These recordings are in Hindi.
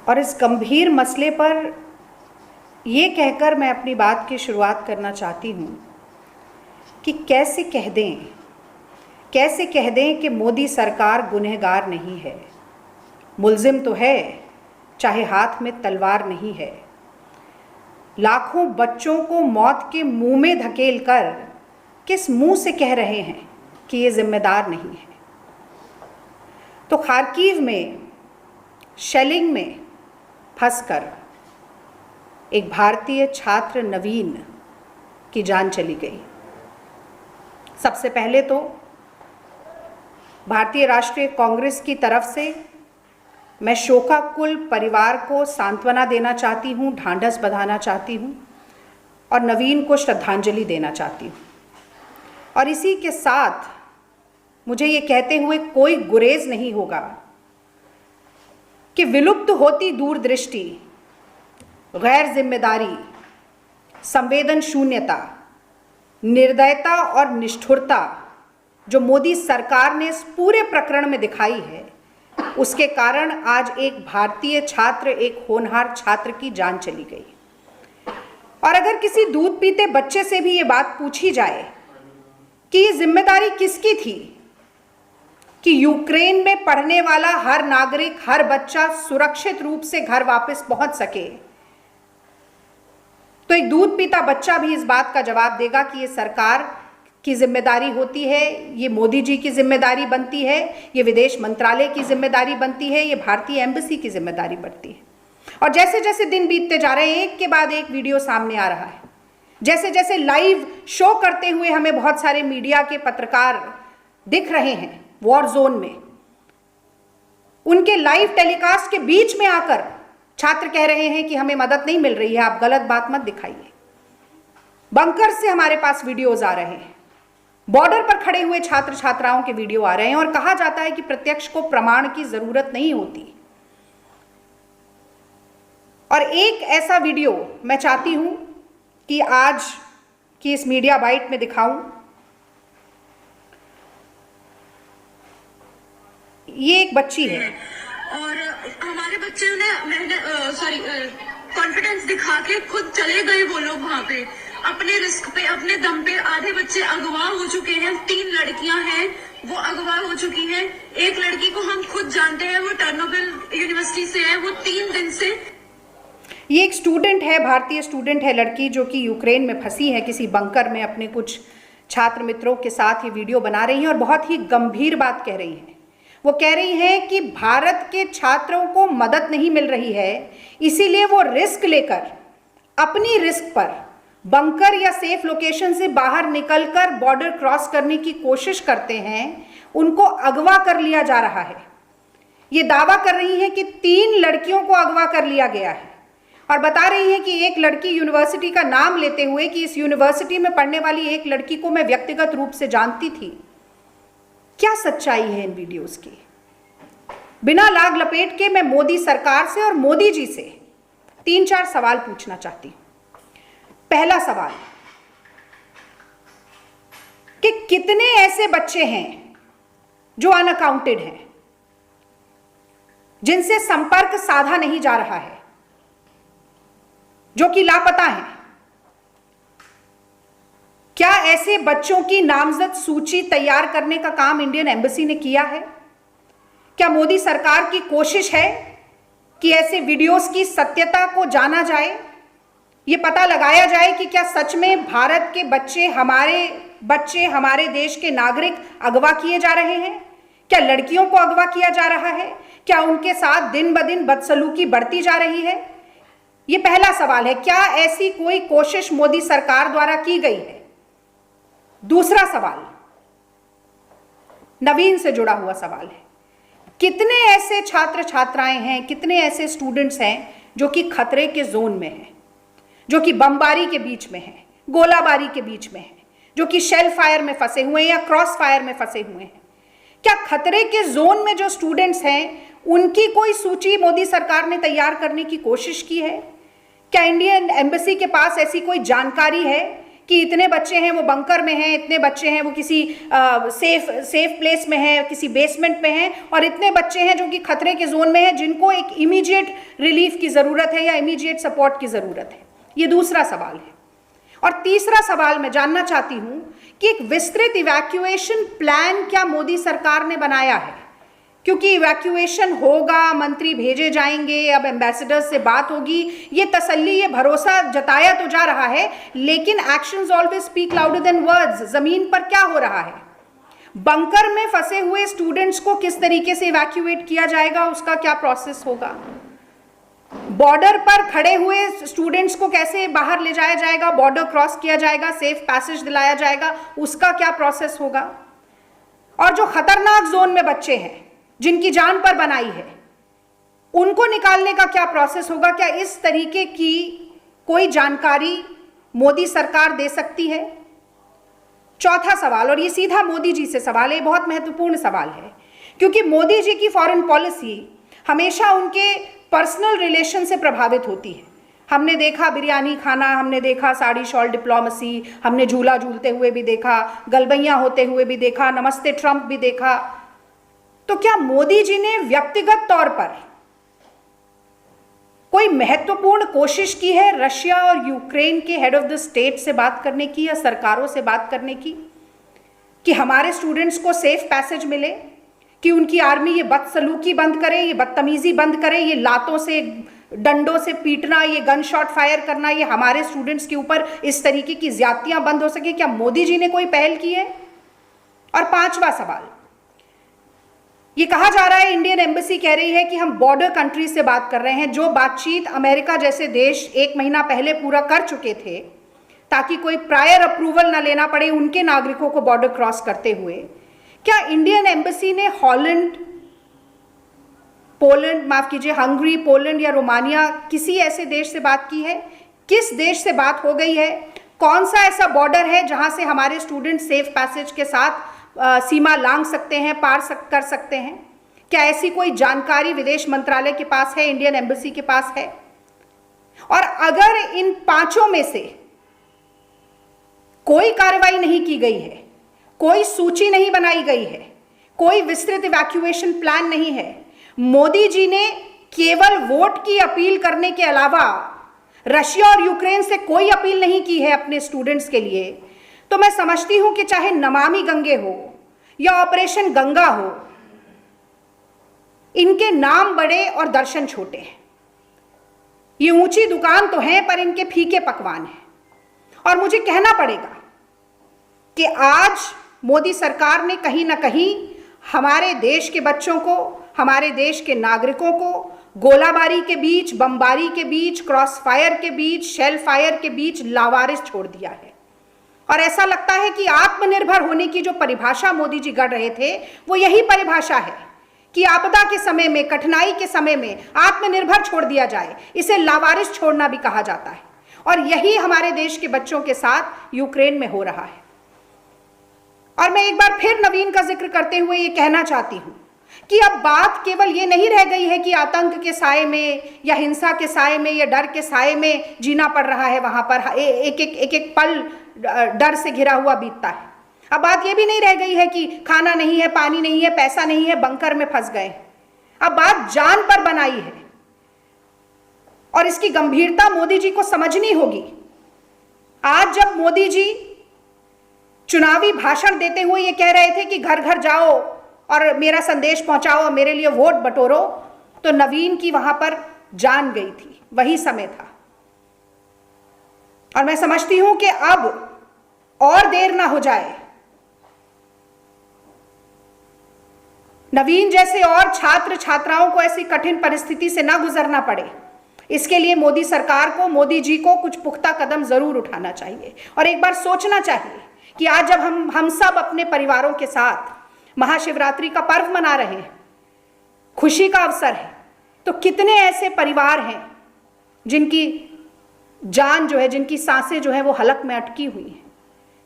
और इस गंभीर मसले पर ये कहकर मैं अपनी बात की शुरुआत करना चाहती हूँ कि कैसे कह दें कि मोदी सरकार गुनहगार नहीं है। मुल्जिम तो है, चाहे हाथ में तलवार नहीं है। लाखों बच्चों को मौत के मुंह में धकेल कर किस मुंह से कह रहे हैं कि ये जिम्मेदार नहीं है। तो खार्किव में शेलिंग में फंसकर एक भारतीय छात्र नवीन की जान चली गई। सबसे पहले तो भारतीय राष्ट्रीय कांग्रेस की तरफ से मैं शोकाकुल परिवार को सांत्वना देना चाहती हूँ, ढांढस बंधाना चाहती हूँ और नवीन को श्रद्धांजलि देना चाहती हूँ। और इसी के साथ मुझे ये कहते हुए कोई गुरेज नहीं होगा कि विलुप्त होती दूरदृष्टि, गैर जिम्मेदारी, संवेदन शून्यता, निर्दयता और निष्ठुरता जो मोदी सरकार ने इस पूरे प्रकरण में दिखाई है, उसके कारण आज एक भारतीय छात्र, एक होनहार छात्र की जान चली गई। और अगर किसी दूध पीते बच्चे से भी ये बात पूछी जाए कि ये जिम्मेदारी किसकी थी कि यूक्रेन में पढ़ने वाला हर नागरिक, हर बच्चा सुरक्षित रूप से घर वापस पहुंच सके, तो एक दूध पीता बच्चा भी इस बात का जवाब देगा कि ये सरकार की जिम्मेदारी होती है, ये मोदी जी की जिम्मेदारी बनती है, ये विदेश मंत्रालय की जिम्मेदारी बनती है, ये भारतीय एम्बेसी की जिम्मेदारी बनती है। और जैसे जैसे दिन बीतते जा रहे हैं, एक के बाद एक वीडियो सामने आ रहा है। जैसे जैसे लाइव शो करते हुए हमें बहुत सारे मीडिया के पत्रकार दिख रहे हैं वॉर जोन में, उनके लाइव टेलीकास्ट के बीच में आकर छात्र कह रहे हैं कि हमें मदद नहीं मिल रही है, आप गलत बात मत दिखाइए। बंकर से हमारे पास वीडियोज आ रहे हैं, बॉर्डर पर खड़े हुए छात्र छात्राओं के वीडियो आ रहे हैं और कहा जाता है कि प्रत्यक्ष को प्रमाण की जरूरत नहीं होती। और एक ऐसा वीडियो मैं चाहती हूं कि आज की इस मीडिया बाइट में दिखाऊं। ये एक बच्ची है और हमारे बच्चे ने कॉन्फिडेंस दिखा के खुद चले गए। वो लोग वहां पे अपने रिस्क पे, अपने दम पे, आधे बच्चे अगवा हो चुके हैं। 3 लड़कियां हैं वो अगवा हो चुकी हैं। एक लड़की को हम खुद जानते हैं, वो टर्नोबिल यूनिवर्सिटी से है, वो 3 दिन से। ये एक स्टूडेंट है, भारतीय स्टूडेंट है लड़की, जो कि यूक्रेन में फंसी है किसी बंकर में, अपने कुछ छात्र मित्रों के साथ ये वीडियो बना रही है और बहुत ही गंभीर बात कह रही है। वो कह रही हैं कि भारत के छात्रों को मदद नहीं मिल रही है, इसीलिए वो रिस्क लेकर अपनी रिस्क पर बंकर या सेफ लोकेशन से बाहर निकलकर बॉर्डर क्रॉस करने की कोशिश करते हैं। उनको अगवा कर लिया जा रहा है। ये दावा कर रही है कि 3 लड़कियों को अगवा कर लिया गया है और बता रही है कि एक लड़की यूनिवर्सिटी का नाम लेते हुए कि इस यूनिवर्सिटी में पढ़ने वाली एक लड़की को मैं व्यक्तिगत रूप से जानती थी। क्या सच्चाई है इन वीडियोस की? बिना लाग लपेट के मैं मोदी सरकार से और मोदी जी से 3-4 सवाल पूछना चाहती हूं। पहला सवाल कि कितने ऐसे बच्चे हैं जो अनअकाउंटेड हैं, जिनसे संपर्क साधा नहीं जा रहा है, जो कि लापता हैं? क्या ऐसे बच्चों की नामजद सूची तैयार करने का काम इंडियन एम्बेसी ने किया है? क्या मोदी सरकार की कोशिश है कि ऐसे वीडियोस की सत्यता को जाना जाए, ये पता लगाया जाए कि क्या सच में भारत के बच्चे, हमारे देश के नागरिक अगवा किए जा रहे हैं? क्या लड़कियों को अगवा किया जा रहा है? क्या उनके साथ दिन ब दिन बदसलूकी बढ़ती जा रही है? ये पहला सवाल है। क्या ऐसी कोई कोशिश मोदी सरकार द्वारा की गई है? दूसरा सवाल नवीन से जुड़ा हुआ सवाल है। कितने ऐसे छात्र छात्राएं हैं, कितने ऐसे स्टूडेंट्स हैं जो कि खतरे के जोन में हैं, जो कि बमबारी के बीच में हैं, गोलाबारी के बीच में हैं, जो कि शेल फायर में फंसे हुए हैं या क्रॉस फायर में फंसे हुए हैं? क्या खतरे के जोन में जो स्टूडेंट्स हैं उनकी कोई सूची मोदी सरकार ने तैयार करने की कोशिश की है? क्या इंडियन एम्बेसी के पास ऐसी कोई जानकारी है कि इतने बच्चे हैं वो बंकर में हैं, इतने बच्चे हैं वो किसी सेफ प्लेस में हैं, किसी बेसमेंट में हैं, और इतने बच्चे हैं जो कि खतरे के जोन में हैं, जिनको एक इमीडिएट रिलीफ की ज़रूरत है या इमीडिएट सपोर्ट की ज़रूरत है। ये दूसरा सवाल है। और तीसरा सवाल मैं जानना चाहती हूँ कि एक विस्तृत इवैक्यूएशन प्लान क्या मोदी सरकार ने बनाया है? क्योंकि इवैक्यूएशन होगा, मंत्री भेजे जाएंगे, अब एम्बेसडर से बात होगी, ये तसल्ली, ये भरोसा जताया तो जा रहा है, लेकिन actions always speak louder than words. जमीन पर क्या हो रहा है? बंकर में फंसे हुए स्टूडेंट्स को किस तरीके से इवैक्यूएट किया जाएगा, उसका क्या प्रोसेस होगा? बॉर्डर पर खड़े हुए स्टूडेंट्स को कैसे बाहर ले जाया जाएगा, बॉर्डर क्रॉस किया जाएगा, सेफ पैसेज दिलाया जाएगा, उसका क्या प्रोसेस होगा? और जो खतरनाक जोन में बच्चे हैं, जिनकी जान पर बनाई है, उनको निकालने का क्या प्रोसेस होगा? क्या इस तरीके की कोई जानकारी मोदी सरकार दे सकती है? चौथा सवाल, और ये सीधा मोदी जी से सवाल है, बहुत महत्वपूर्ण सवाल है, क्योंकि मोदी जी की फॉरेन पॉलिसी हमेशा उनके पर्सनल रिलेशन से प्रभावित होती है। हमने देखा बिरयानी खाना, हमने देखा साड़ी शॉल डिप्लोमेसी, हमने झूला झूलते हुए भी देखा, गलबैयां होते हुए भी देखा, नमस्ते ट्रंप भी देखा। तो क्या मोदी जी ने व्यक्तिगत तौर पर कोई महत्वपूर्ण कोशिश की है रशिया और यूक्रेन के हेड ऑफ द स्टेट से बात करने की, या सरकारों से बात करने की, कि हमारे स्टूडेंट्स को सेफ पैसेज मिले, कि उनकी आर्मी ये बदसलूकी बंद करे, ये बदतमीजी बंद करे, ये लातों से डंडों से पीटना, ये गन शॉट फायर करना, ये हमारे स्टूडेंट्स के ऊपर इस तरीके की ज्यादतियां बंद हो सके? क्या मोदी जी ने कोई पहल की है? और पांचवा सवाल, ये कहा जा रहा है, इंडियन एम्बेसी कह रही है कि हम बॉर्डर कंट्रीज से बात कर रहे हैं, जो बातचीत अमेरिका जैसे देश 1 महीना पहले पूरा कर चुके थे, ताकि कोई प्रायर अप्रूवल ना लेना पड़े उनके नागरिकों को बॉर्डर क्रॉस करते हुए। क्या इंडियन एम्बेसी ने हॉलैंड, पोलैंड, माफ कीजिए, हंगरी, पोलैंड या रोमानिया, किसी ऐसे देश से बात की है? किस देश से बात हो गई है? कौन सा ऐसा बॉर्डर है जहां से हमारे स्टूडेंट सेफ पैसेज के साथ सीमा लांघ सकते हैं, कर सकते हैं? क्या ऐसी कोई जानकारी विदेश मंत्रालय के पास है, इंडियन एम्बेसी के पास है? और अगर इन पांचों में से कोई कार्रवाई नहीं की गई है, कोई सूची नहीं बनाई गई है, कोई विस्तृत इवैक्यूएशन प्लान नहीं है, मोदी जी ने केवल वोट की अपील करने के अलावा रशिया और यूक्रेन से कोई अपील नहीं की है अपने स्टूडेंट्स के लिए, तो मैं समझती हूं कि चाहे नमामि गंगे हो या ऑपरेशन गंगा हो, इनके नाम बड़े और दर्शन छोटे हैं। ये ऊंची दुकान तो है, पर इनके फीके पकवान हैं। और मुझे कहना पड़ेगा कि आज मोदी सरकार ने कहीं ना कहीं हमारे देश के बच्चों को, हमारे देश के नागरिकों को गोलाबारी के बीच, बमबारी के बीच, क्रॉस फायर के बीच, शेल फायर के बीच लावारिस छोड़ दिया है। और ऐसा लगता है कि आत्मनिर्भर होने की जो परिभाषा मोदी जी गढ़ रहे थे, वो यही परिभाषा है कि आपदा के समय में, कठिनाई के समय में आत्मनिर्भर छोड़ दिया जाए। इसे लावारिस छोड़ना भी कहा जाता है। और यही हमारे देश के बच्चों के साथ यूक्रेन में हो रहा है। और मैं एक बार फिर नवीन का जिक्र करते हुए ये कहना चाहती हूं कि अब बात केवल ये नहीं रह गई है कि आतंक के साए में या हिंसा के साए में या डर के साए में जीना पड़ रहा है, वहां पर एक पल डर से घिरा हुआ बीतता है। अब बात यह भी नहीं रह गई है कि खाना नहीं है, पानी नहीं है, पैसा नहीं है, बंकर में फंस गए। अब बात जान पर बनाई है और इसकी गंभीरता मोदी जी को समझनी होगी। आज जब मोदी जी चुनावी भाषण देते हुए ये कह रहे थे कि घर घर जाओ और मेरा संदेश पहुंचाओ और मेरे लिए वोट बटोरो, तो नवीन की वहां पर जान गई थी, वही समय था। और मैं समझती हूं कि अब और देर ना हो जाए, नवीन जैसे और छात्र छात्राओं को ऐसी कठिन परिस्थिति से ना गुजरना पड़े, इसके लिए मोदी सरकार को, मोदी जी को कुछ पुख्ता कदम जरूर उठाना चाहिए। और एक बार सोचना चाहिए कि आज जब हम सब अपने परिवारों के साथ महाशिवरात्रि का पर्व मना रहे हैं, खुशी का अवसर है, तो कितने ऐसे परिवार हैं जिनकी जान जो है, जिनकी सांसें जो है वो हलक में अटकी हुई हैं,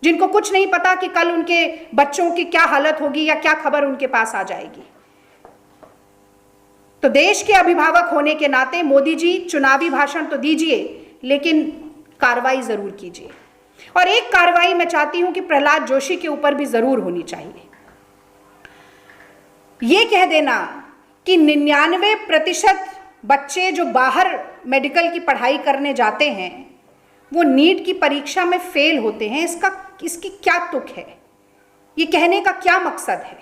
जिनको कुछ नहीं पता कि कल उनके बच्चों की क्या हालत होगी या क्या खबर उनके पास आ जाएगी। तो देश के अभिभावक होने के नाते मोदी जी चुनावी भाषण तो दीजिए, लेकिन कार्रवाई जरूर कीजिए। और एक कार्रवाई मैं चाहती हूं कि प्रहलाद जोशी के ऊपर भी जरूर होनी चाहिए। ये कह देना कि 99% बच्चे जो बाहर मेडिकल की पढ़ाई करने जाते हैं वो नीट की परीक्षा में फेल होते हैं, इसकी क्या तुक है? ये कहने का क्या मकसद है?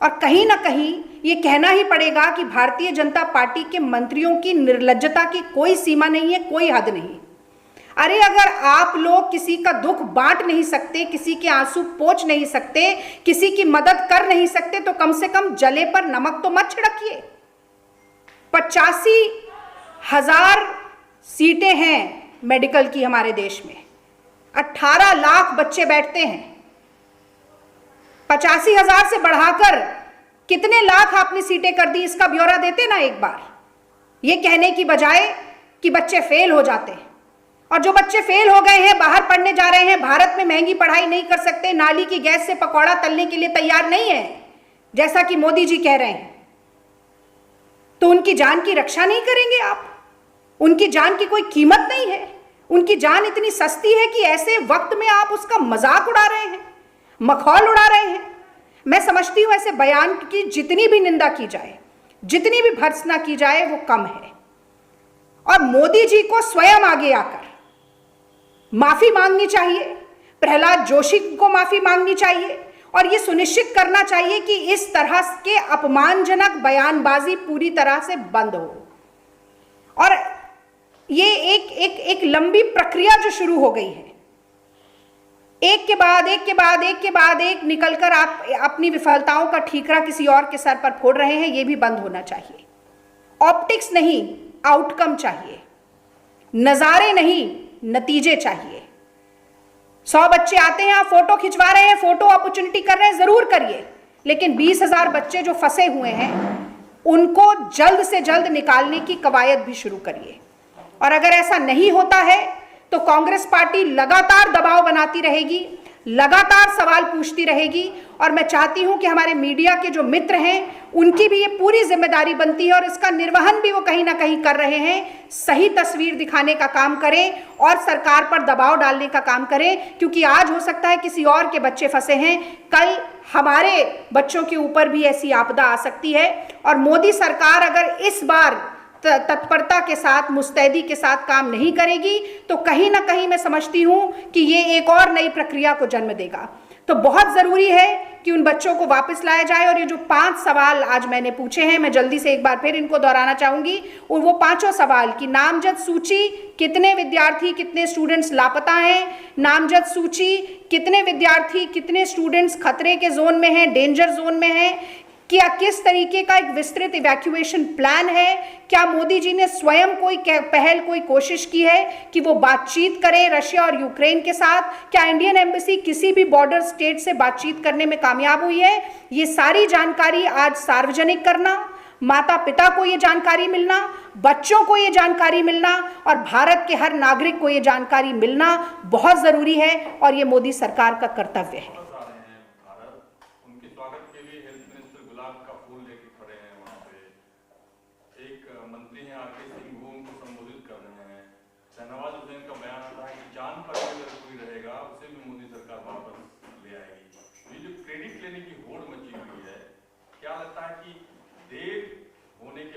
और कहीं ना कहीं ये कहना ही पड़ेगा कि भारतीय जनता पार्टी के मंत्रियों की निर्लज्जता की कोई सीमा नहीं है, कोई हद नहीं। अरे अगर आप लोग किसी का दुख बांट नहीं सकते, किसी के आंसू पोंछ नहीं सकते, किसी की मदद कर नहीं सकते, तो कम से कम जले पर नमक तो मत छिड़किए। 85,000 सीटें हैं मेडिकल की हमारे देश में, 18 लाख बच्चे बैठते हैं। 85,000 से बढ़ाकर कितने लाख आपने सीटें कर दी, इसका ब्यौरा देते ना एक बार। ये कहने की बजाय कि बच्चे फेल हो जाते हैं, और जो बच्चे फेल हो गए हैं, बाहर पढ़ने जा रहे हैं, भारत में महंगी पढ़ाई नहीं कर सकते, नाली की गैस से पकौड़ा तलने के लिए तैयार नहीं है, जैसा कि मोदी जी कह रहे हैं, तो उनकी जान की रक्षा नहीं करेंगे आप? उनकी जान की कोई कीमत नहीं है? उनकी जान इतनी सस्ती है कि ऐसे वक्त में आप उसका मजाक उड़ा रहे हैं, मखौल उड़ा रहे हैं? मैं समझती हूं ऐसे बयान की जितनी भी निंदा की जाए, जितनी भी भर्त्सना की जाए, वो कम है। और मोदी जी को स्वयं आगे आकर माफी मांगनी चाहिए, प्रहलाद जोशी को माफी मांगनी चाहिए, और ये सुनिश्चित करना चाहिए कि इस तरह के अपमानजनक बयानबाजी पूरी तरह से बंद हो। और ये एक लंबी प्रक्रिया जो शुरू हो गई है, एक के बाद एक निकलकर आप अपनी विफलताओं का ठीकरा किसी और के सर पर फोड़ रहे हैं, ये भी बंद होना चाहिए। ऑप्टिक्स नहीं, आउटकम चाहिए, नजारे नहीं, नतीजे चाहिए। 100 बच्चे आते हैं, आप फोटो खिंचवा रहे हैं, फोटो अपॉर्चुनिटी कर रहे हैं, जरूर करिए, लेकिन 20,000 बच्चे जो फंसे हुए हैं उनको जल्द से जल्द निकालने की कवायद भी शुरू करिए। और अगर ऐसा नहीं होता है तो कांग्रेस पार्टी लगातार दबाव बनाती रहेगी, लगातार सवाल पूछती रहेगी, और मैं चाहती हूं कि हमारे मीडिया के जो मित्र हैं उनकी भी ये पूरी जिम्मेदारी बनती है, और इसका निर्वहन भी वो कहीं ना कहीं कर रहे हैं। सही तस्वीर दिखाने का काम करें और सरकार पर दबाव डालने का काम करें, क्योंकि आज हो सकता है किसी और के बच्चे फंसे हैं, कल हमारे बच्चों के ऊपर भी ऐसी आपदा आ सकती है। और मोदी सरकार अगर इस बार तत्परता के साथ, मुस्तैदी के साथ काम नहीं करेगी तो कहीं ना कहीं मैं समझती हूं कि ये एक और नई प्रक्रिया को जन्म देगा। तो बहुत जरूरी है कि उन बच्चों को वापस लाया जाए। और ये जो 5 सवाल आज मैंने पूछे हैं, मैं जल्दी से एक बार फिर इनको दोहराना चाहूंगी। और वो 5 सवाल की नामजद सूची, कितने विद्यार्थी, कितने स्टूडेंट्स लापता हैं, नामजद सूची, कितने विद्यार्थी, कितने स्टूडेंट्स खतरे के जोन में हैं, डेंजर जोन में हैं, क्या किस तरीके का एक विस्तृत इवैक्यूएशन प्लान है, क्या मोदी जी ने स्वयं कोई पहल, कोई कोशिश की है कि वो बातचीत करें रशिया और यूक्रेन के साथ, क्या इंडियन एम्बेसी किसी भी बॉर्डर स्टेट से बातचीत करने में कामयाब हुई है? ये सारी जानकारी आज सार्वजनिक करना, माता पिता को ये जानकारी मिलना, बच्चों को ये जानकारी मिलना, और भारत के हर नागरिक को ये जानकारी मिलना बहुत जरूरी है, और ये मोदी सरकार का कर्तव्य है।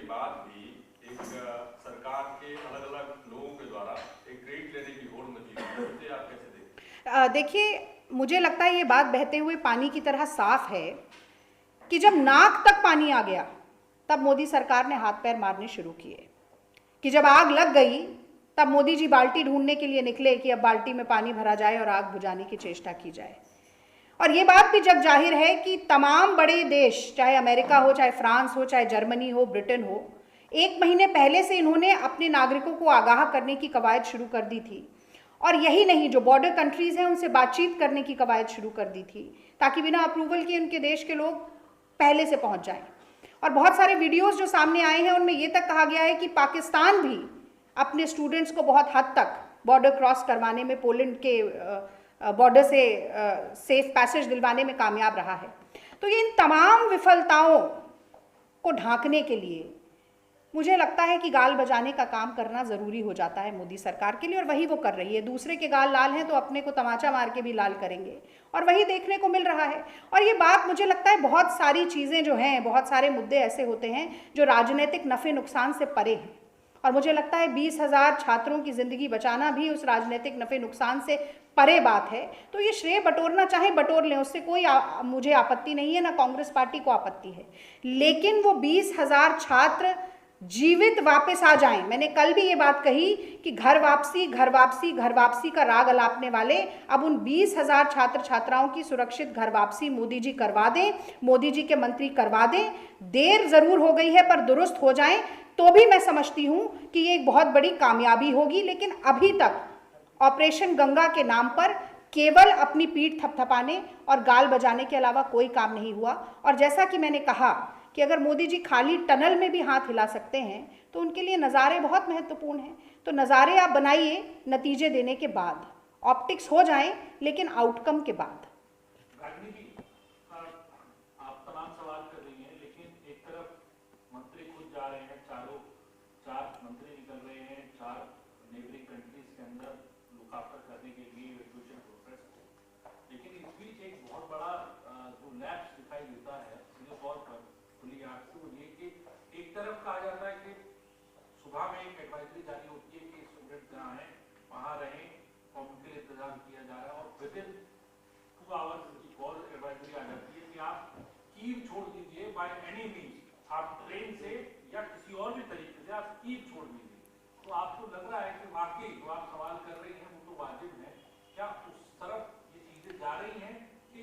बाद भी एक सरकार के अलग-अलग लोगों के द्वारा एक क्रेडिट लेने की होड़ मची है, इसे आप कैसे देखते हैं? देखिए, मुझे लगता है ये बात बहते हुए पानी की तरह साफ है कि जब नाक तक पानी आ गया तब मोदी सरकार ने हाथ पैर मारने शुरू किए, कि जब आग लग गई तब मोदी जी बाल्टी ढूंढने के लिए निकले कि अब बाल्टी में पानी भरा जाए और आग बुझाने की चेष्टा की जाए। और ये बात भी जग जाहिर है कि तमाम बड़े देश, चाहे अमेरिका हो, चाहे फ्रांस हो, चाहे जर्मनी हो, ब्रिटेन हो, 1 महीने पहले से इन्होंने अपने नागरिकों को आगाह करने की कवायद शुरू कर दी थी। और यही नहीं, जो बॉर्डर कंट्रीज हैं उनसे बातचीत करने की कवायद शुरू कर दी थी, ताकि बिना अप्रूवल के उनके देश के लोग पहले से पहुंच जाएं। और बहुत सारे वीडियोस जो सामने आए हैं उनमें ये तक कहा गया है कि पाकिस्तान भी अपने स्टूडेंट्स को बहुत हद तक बॉर्डर क्रॉस करवाने में, पोलैंड के बॉर्डर से सेफ पैसेज दिलवाने में कामयाब रहा है। तो ये इन तमाम विफलताओं को ढांकने के लिए मुझे लगता है कि गाल बजाने का काम करना ज़रूरी हो जाता है मोदी सरकार के लिए, और वही वो कर रही है। दूसरे के गाल लाल हैं तो अपने को तमाचा मार के भी लाल करेंगे, और वही देखने को मिल रहा है। और ये बात मुझे लगता है बहुत सारी चीज़ें जो हैं, बहुत सारे मुद्दे ऐसे होते हैं जो राजनीतिक नफ़े नुकसान से परे हैं, और मुझे लगता है 20,000 छात्रों की ज़िंदगी बचाना भी उस राजनीतिक नफ़े नुकसान से परे बात है। तो ये श्रेय बटोरना चाहे बटोर लें, उससे कोई मुझे आपत्ति नहीं है, ना कांग्रेस पार्टी को आपत्ति है। लेकिन वो 20,000 छात्र जीवित वापस आ जाएं। मैंने कल भी ये बात कही कि घर वापसी घर वापसी घर वापसी का राग अलापने वाले अब उन 20,000 छात्र छात्राओं की सुरक्षित घर वापसी मोदी जी करवा दें, मोदी जी के मंत्री करवा दें। देर जरूर हो गई है पर दुरुस्त हो जाएं तो भी मैं समझती हूं कि ये एक बहुत बड़ी कामयाबी होगी। लेकिन अभी तक ऑपरेशन गंगा के नाम पर केवल अपनी पीठ थपथपाने और गाल बजाने के अलावा कोई काम नहीं हुआ। और जैसा कि मैंने कहा कि अगर मोदी जी खाली टनल में भी हाथ हिला सकते हैं तो उनके लिए नज़ारे बहुत महत्वपूर्ण हैं। तो नज़ारे आप बनाइए नतीजे देने के बाद, ऑप्टिक्स हो जाएं लेकिन आउटकम के बाद। आप तमाम सवाल कर रही हैं, लेकिन एक तरफ मंत्री खुद जा रहे हैं, चार मंत्री निकल रहे हैं 4 नेबरिंग कंट्रीज के अंदर लुकाफर करने के लिए इलेक्शन प्रोसेस को, लेकिन इस बीच एक बहुत बड़ा जो लैप्स दिखाई देता है सीधे तौर पर खुली आंख से, वो ये कि एक तरफ कहा जाता है कि सुबह में एक एडवाइजरी जारी होती है कि स्टूडेंट जहाँ हैं वहाँ रहें और उनके लिए इंतजाम किया जा रहा है, और विद इन 2 आवर्स एक और एडवाइजरी आ जाती है कि आप कीव छोड़ दीजिए बाय एनी मीन्स, आप ट्रेन से या किसी और भी तरीके से आप कीव छोड़ दीजिए। तो आपको लग रहा है कि वाकई जो आप सवाल कर रही हैं वो तो वाजिब है, क्या उस तरफ ये चीजें जा रही हैं कि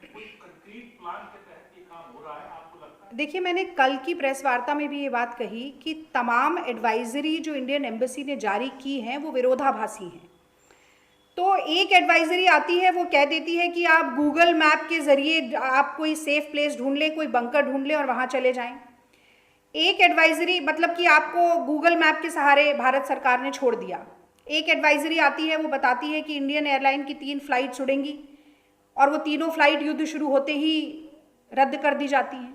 कोई कंक्रीट प्लान के तहत ये काम हो रहा है, आपको लगता है? देखिए, मैंने कल की प्रेस वार्ता में भी ये बात कही कि तमाम एडवाइजरी जो इंडियन एम्बेसी ने जारी की हैं वो विरोधाभासी हैं। तो एक एडवाइजरी आती है, वो कह देती है कि आप गूगल मैप के ज़रिए आप कोई सेफ प्लेस ढूंढ लें, कोई बंकर ढूंढ लें और वहाँ चले जाएं। एक एडवाइजरी मतलब कि आपको गूगल मैप के सहारे भारत सरकार ने छोड़ दिया। एक एडवाइजरी आती है, वो बताती है कि इंडियन एयरलाइन की 3 फ्लाइट्स उड़ेंगी और वो तीनों फ्लाइट युद्ध शुरू होते ही रद्द कर दी जाती हैं।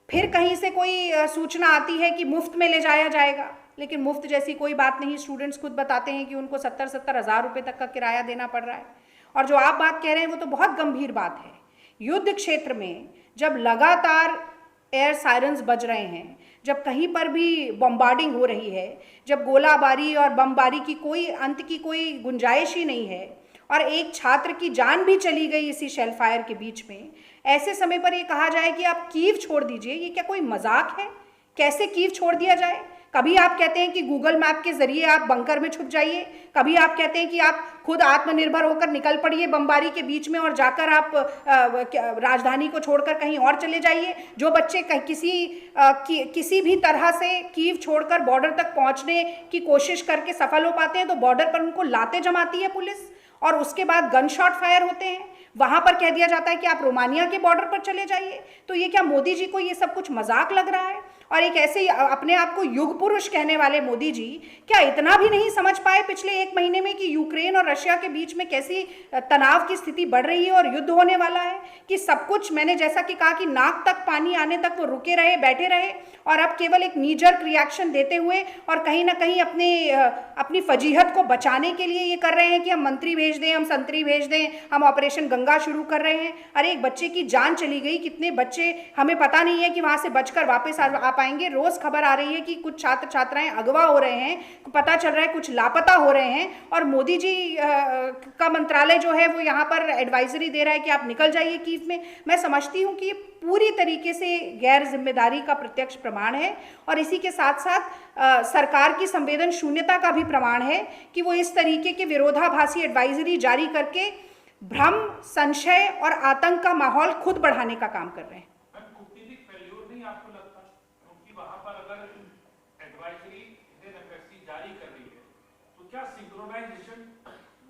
फिर कहीं से कोई सूचना आती है कि मुफ्त में ले जाया जाएगा, लेकिन मुफ्त जैसी कोई बात नहीं। स्टूडेंट्स खुद बताते हैं कि उनको 70-70 हज़ार रुपये तक का किराया देना पड़ रहा है। और जो आप बात कह रहे हैं वो तो बहुत गंभीर बात है। युद्ध क्षेत्र में जब लगातार एयर सायरन्स बज रहे हैं, जब कहीं पर भी बम्बार्डिंग हो रही है, जब गोलाबारी और बमबारी की कोई अंत की कोई गुंजाइश ही नहीं है, और एक छात्र की जान भी चली गई इसी शेल फायर के बीच में, ऐसे समय पर ये कहा जाए कि आप कीव छोड़ दीजिए, ये क्या कोई मजाक है? कैसे कीव छोड़ दिया जाए? कभी आप कहते हैं कि गूगल मैप के जरिए आप बंकर में छुप जाइए, कभी आप कहते हैं कि आप खुद आत्मनिर्भर होकर निकल पड़िए बमबारी के बीच में और जाकर आप राजधानी को छोड़कर कहीं और चले जाइए। जो बच्चे किसी भी तरह से कीव छोड़कर बॉर्डर तक पहुंचने की कोशिश करके सफल हो पाते हैं तो बॉर्डर पर उनको लाते जमाती है पुलिस, और उसके बाद गन शॉट फायर होते हैं। वहां पर कह दिया जाता है कि आप रोमानिया के बॉर्डर पर चले जाइए। तो ये क्या मोदी जी को ये सब कुछ मजाक लग रहा है? और एक ऐसे ही अपने आप को युग पुरुष कहने वाले मोदी जी क्या इतना भी नहीं समझ पाए पिछले 1 महीने में कि यूक्रेन और रशिया के बीच में कैसी तनाव की स्थिति बढ़ रही है और युद्ध होने वाला है, कि सब कुछ मैंने जैसा कि कहा कि नाक तक पानी आने तक वो रुके रहे, बैठे रहे, और अब केवल एक नीजर्क रिएक्शन देते हुए और कहीं ना कहीं अपनी फजीहत को बचाने के लिए ये कर रहे हैं कि हम मंत्री भेज दें, हम संतरी भेज दें, हम ऑपरेशन गंगा शुरू कर रहे हैं। अरे एक बच्चे की जान चली गई, कितने बच्चे हमें पता नहीं है कि वहां से बचकर वापस आ पाएंगे। रोज खबर आ रही है कि कुछ छात्र छात्राएं अगवा हो रहे हैं, पता चल रहा है कुछ लापता हो रहे हैं, और मोदी जी का मंत्रालय जो है वो यहाँ पर एडवाइजरी दे रहा है कि आप निकल जाइए कीव में। मैं समझती हूँ कि ये पूरी तरीके से गैर जिम्मेदारी का प्रत्यक्ष प्रमाण है, और इसी के साथ साथ सरकार की संवेदन शून्यता का भी प्रमाण है कि वो इस तरीके के विरोधाभासी एडवाइजरी जारी करके भ्रम, संशय और आतंक का माहौल खुद बढ़ाने का काम कर रहे हैं। आपको लगता है क्योंकि वहां पर अगर एडवाइजरी इंडियन एम्बेसी जारी कर रही है तो क्या सिंक्रोनाइजेशन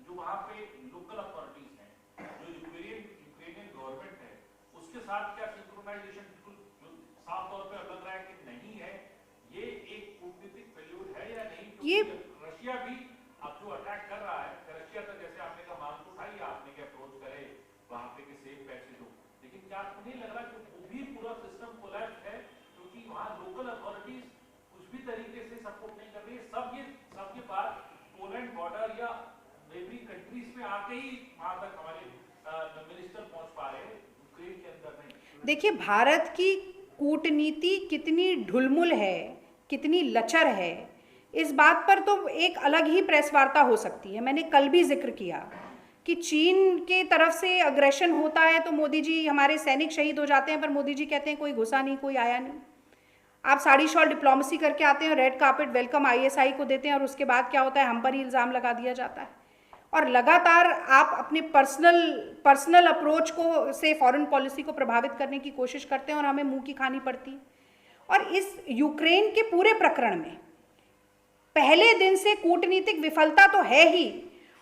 जो वहां पे लोकल अथॉरिटीज हैं, जो यूक्रेनियन गवर्नमेंट है, उसके साथ क्या सिंक्रोनाइजेशन बिल्कुल साफ तौर पे लग रहा है कि नहीं है? ये एक कूटनीतिक फेल्यूर है या नहीं? ये रशिया भी अब जो अटैक कर रहा है, रशिया तो जैसे आपने कहा मांग तो उठाई आपने कि अप्रोच करे वहां पे कि सेफ पैसेज हो, लेकिन क्या आपको नहीं लग रहा कि वो भी पूरा सिस्टम कोलैप्स है क्योंकि वहां लोकल अथॉरिटीज कुछ भी नहीं वहां तक हमारे मिनिस्टर पहुंच पा रहे हैं, यूक्रेन के अंदर नहीं। देखिए, भारत की कूटनीति कितनी ढुलमुल है, कितनी लचर है, इस बात पर तो एक अलग ही प्रेस वार्ता हो सकती है। मैंने कल भी जिक्र किया कि चीन के तरफ से अग्रेशन होता है तो मोदी जी, हमारे सैनिक शहीद हो जाते हैं, पर मोदी जी कहते हैं कोई घुसा नहीं, कोई आया नहीं। आप साड़ी शॉल डिप्लोमेसी करके आते हैं, रेड कार्पेट वेलकम ISI को देते हैं, और उसके बाद क्या होता है, हम पर ही इल्ज़ाम लगा दिया जाता है। और लगातार आप अपने पर्सनल अप्रोच को से फॉरेन पॉलिसी को प्रभावित करने की कोशिश करते हैं और हमें मुंह की खानी पड़ती है। और इस यूक्रेन के पूरे प्रकरण में पहले दिन से कूटनीतिक विफलता तो है ही,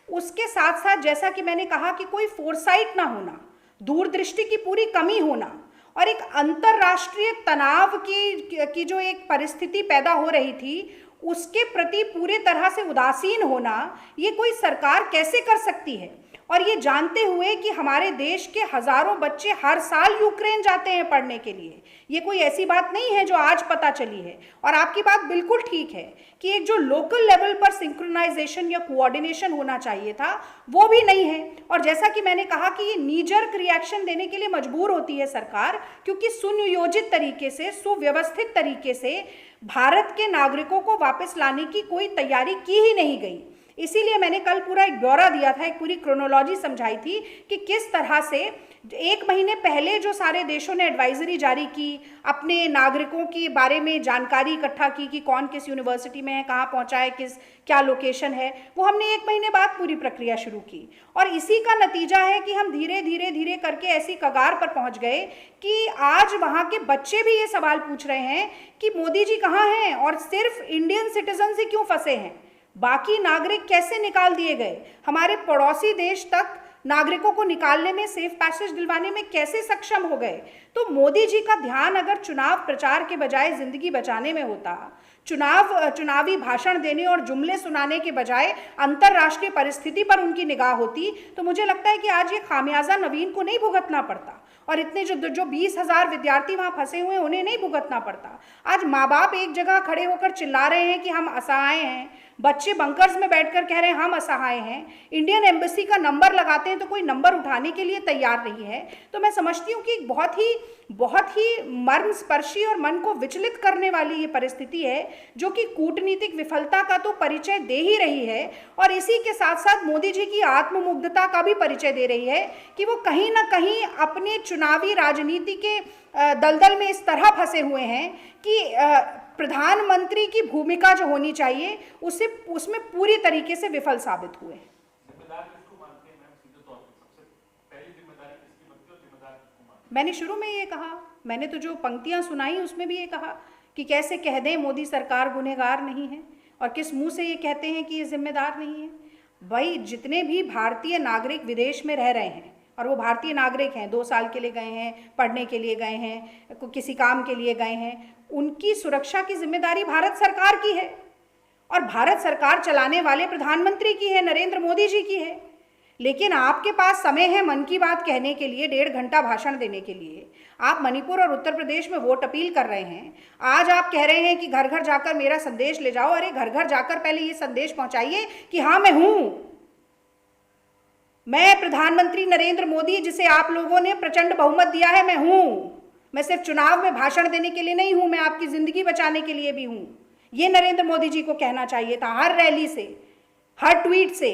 उसके साथ साथ जैसा कि मैंने कहा कि कोई फोरसाइट ना होना, दूरदृष्टि की पूरी कमी होना, और एक अंतर्राष्ट्रीय तनाव की जो एक परिस्थिति पैदा हो रही थी उसके प्रति पूरे तरह से उदासीन होना, ये कोई सरकार कैसे कर सकती है। और ये जानते हुए कि हमारे देश के हजारों बच्चे हर साल यूक्रेन जाते हैं पढ़ने के लिए, ये कोई ऐसी बात नहीं है जो आज पता चली है। और आपकी बात बिल्कुल ठीक है कि एक जो लोकल लेवल पर सिंक्रोनाइजेशन या कोऑर्डिनेशन होना चाहिए था वो भी नहीं है। और जैसा कि मैंने कहा कि ये नीजर्क रिएक्शन देने के लिए मजबूर होती है सरकार, क्योंकि सुनियोजित तरीके से, सुव्यवस्थित तरीके से भारत के नागरिकों को वापस लाने की कोई तैयारी की ही नहीं गई। इसीलिए मैंने कल पूरा एक ब्यौरा दिया था, एक पूरी क्रोनोलॉजी समझाई थी कि किस तरह से 1 महीने पहले जो सारे देशों ने एडवाइजरी जारी की, अपने नागरिकों के बारे में जानकारी इकट्ठा की कि कौन किस यूनिवर्सिटी में है, कहाँ पहुँचा है, क्या लोकेशन है, वो हमने 1 महीने बाद पूरी प्रक्रिया शुरू की। और इसी का नतीजा है कि हम धीरे धीरे करके ऐसी कगार पर पहुँच गए कि आज वहाँ के बच्चे भी ये सवाल पूछ रहे हैं कि मोदी जी कहाँ हैं, और सिर्फ इंडियन सिटीजन से क्यों फंसे हैं, बाकी नागरिक कैसे निकाल दिए गए, हमारे पड़ोसी देश तक नागरिकों को निकालने में, सेफ पैसेज दिलवाने में कैसे सक्षम हो गए। तो मोदी जी का ध्यान अगर चुनाव प्रचार के बजाय जिंदगी बचाने में होता, चुनावी भाषण देने और जुमले सुनाने के बजाय अंतर्राष्ट्रीय परिस्थिति पर उनकी निगाह होती, तो मुझे लगता है कि आज ये खामियाजा नवीन को नहीं भुगतना पड़ता, और इतने जो 20,000 विद्यार्थी वहाँ फंसे हुए हैं उन्हें नहीं भुगतना पड़ता। आज माँ बाप एक जगह खड़े होकर चिल्ला रहे हैं कि हम असहाय हैं, बच्चे बंकर्स में बैठकर कह रहे हैं हम असहाय हैं, इंडियन एम्बेसी का नंबर लगाते हैं तो कोई नंबर उठाने के लिए तैयार नहीं है। तो मैं समझती हूँ कि एक बहुत ही मर्मस्पर्शी और मन को विचलित करने वाली ये परिस्थिति है, जो कि कूटनीतिक विफलता का तो परिचय दे ही रही है, और इसी के साथ साथ मोदी जी की आत्ममुग्धता का भी परिचय दे रही है कि वो कहीं ना कहीं अपने चुनावी राजनीति के दलदल में इस तरह फंसे हुए हैं कि प्रधानमंत्री की भूमिका जो होनी चाहिए उसमें पूरी तरीके से विफल साबित हुए। जिम्मेदार किसको मानते हैं मैम, सीधे तौर पे सबसे पहली जिम्मेदारी किसकी बनती है और जिम्मेदार किसको मानते हैं? मैंने शुरू में ये कहा, मैंने तो जो पंक्तियां सुनाई उसमें भी ये कहा कि कैसे कह दें मोदी सरकार गुनहगार नहीं है, और किस मुंह से ये कहते हैं कि ये जिम्मेदार नहीं है। भाई, जितने भी भारतीय नागरिक विदेश में रह रहे हैं, और वो भारतीय नागरिक हैं, 2 साल के लिए गए हैं, पढ़ने के लिए गए हैं, किसी काम के लिए गए हैं, उनकी सुरक्षा की जिम्मेदारी भारत सरकार की है, और भारत सरकार चलाने वाले प्रधानमंत्री की है, नरेंद्र मोदी जी की है। लेकिन आपके पास समय है मन की बात कहने के लिए, 1.5 घंटा भाषण देने के लिए। आप मणिपुर और उत्तर प्रदेश में वोट अपील कर रहे हैं, आज आप कह रहे हैं कि घर घर जाकर मेरा संदेश ले जाओ। अरे घर घर जाकर पहले ये संदेश पहुंचाइए कि हाँ मैं हूं, मैं प्रधानमंत्री नरेंद्र मोदी जिसे आप लोगों ने प्रचंड बहुमत दिया है, मैं हूं। मैं सिर्फ चुनाव में भाषण देने के लिए नहीं हूं, मैं आपकी जिंदगी बचाने के लिए भी हूं। ये नरेंद्र मोदी जी को कहना चाहिए था, हर रैली से, हर ट्वीट से,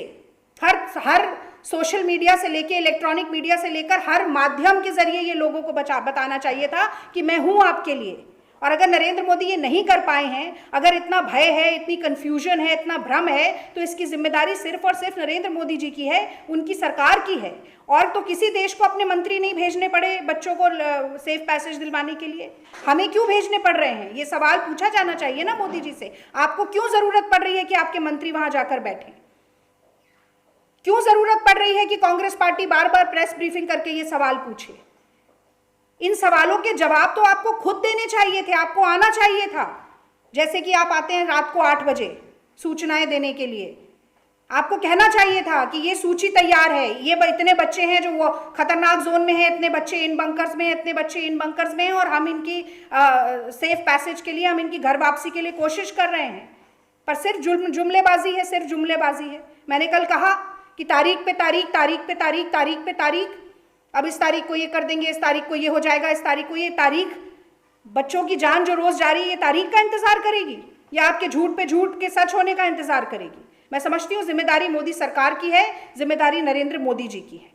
हर सोशल मीडिया से लेके, इलेक्ट्रॉनिक मीडिया से लेकर हर माध्यम के जरिए ये लोगों को बताना चाहिए था कि मैं हूं आपके लिए। और अगर नरेंद्र मोदी ये नहीं कर पाए हैं, अगर इतना भय है, इतनी कंफ्यूजन है, इतना भ्रम है, तो इसकी जिम्मेदारी सिर्फ और सिर्फ नरेंद्र मोदी जी की है, उनकी सरकार की है। और तो किसी देश को अपने मंत्री नहीं भेजने पड़े बच्चों को सेफ पैसेज दिलवाने के लिए, हमें क्यों भेजने पड़ रहे हैं? ये सवाल पूछा जाना चाहिए ना मोदी जी से। आपको क्यों जरूरत पड़ रही है कि आपके मंत्री वहां जाकर बैठे? क्यों जरूरत पड़ रही है कि कांग्रेस पार्टी बार बार प्रेस ब्रीफिंग करके ये सवाल पूछे? इन सवालों के जवाब तो आपको खुद देने चाहिए थे, आपको आना चाहिए था। जैसे कि आप आते हैं रात को 8 बजे सूचनाएं देने के लिए, आपको कहना चाहिए था कि ये सूची तैयार है, ये इतने बच्चे हैं जो वो खतरनाक जोन में हैं, इतने बच्चे इन बंकर्स में हैं, इतने बच्चे इन बंकर्स में हैं, और हम इनकी सेफ पैसेज के लिए, हम इनकी घर वापसी के लिए कोशिश कर रहे हैं। पर सिर्फ जुमलेबाजी है, सिर्फ जुमलेबाजी है। मैंने कल कहा कि तारीख पे तारीख, तारीख पे तारीख, तारीख पे तारीख, अब इस तारीख को ये कर देंगे, इस तारीख को ये हो जाएगा, इस तारीख को ये तारीख। बच्चों की जान जो रोज जा रही है, ये तारीख का इंतजार करेगी या आपके झूठ पे झूठ के सच होने का इंतजार करेगी? मैं समझती हूँ जिम्मेदारी मोदी सरकार की है, जिम्मेदारी नरेंद्र मोदी जी की है।